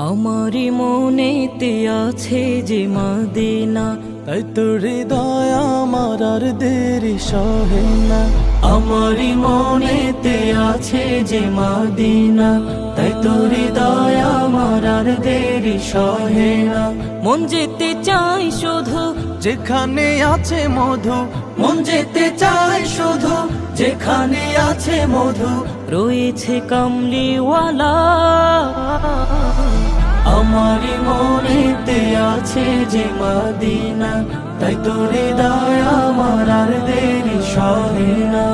আমারি মনেতে আছে যে মদিনা, তাই তোর হৃদয় আমার আর দেরি সহে না। আমারি মনেতে আছে যে মদিনা, তাই তোর হৃদয় আমার আর দেরি সহে না। মন যেতে চাই শুধু যেখানে আছে মধু, মন যেতে চাই শুধু যেখানে আছে মধু, রয়েছে কামলিওয়ালা। আমারি মনেতে আছে যে মদিনা, তাই তোর হৃদয় আমার আর দেরি সহে না।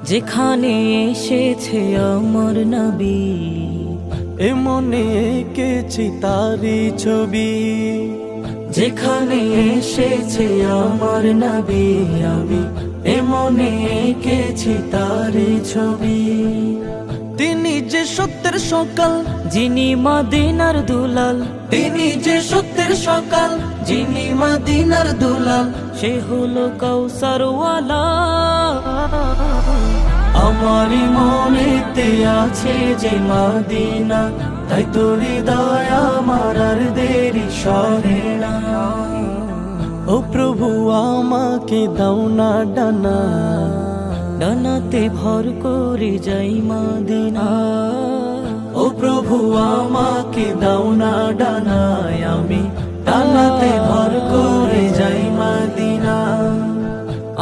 যেখানে এসেছে আমার নবী, এ মনে এঁকেছি তারি ছবি। যেখানে এসেছে আমার নবী, আমি এ মনে এঁকেছি তার ছবি। তিনি যে সত্যের সকাল, যিনি মদিনার দুলাল, তিনি যে সত্যের সকাল, যিনি মদিনার দুলাল, সে হলো কাউসারওয়ালা। আমারি মনেতে আছে যে মদিনা, তাই তোর হৃদয় আমার আর দেরি সহে না। ও প্রভু আমাকে দাও না ডানা, ডানাতে ভর করে যাই মদিনা। ও প্রভু আমাকে দাও না ডানায়, আমি ডানাতে ভর করে যাই মদিনা।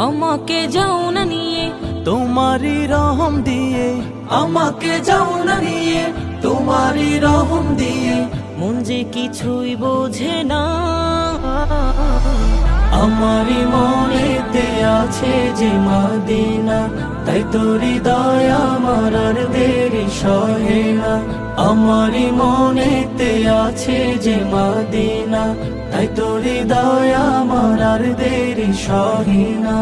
আমাকে যাও না নিয়ে তোমারি রহম দিয়ে, আমাকে যাও না নিয়ে তোমারই রহম দিয়ে, মন যে কিছুই বোঝে না। আমারি মনেতে আছে যে মদিনা, তাই তোর হৃদয় আমার আর দেরি সহে না। আমারি মনেতে আছে যে মদিনা, তাই তোর হৃদয় আমার আর দেরি সহে না।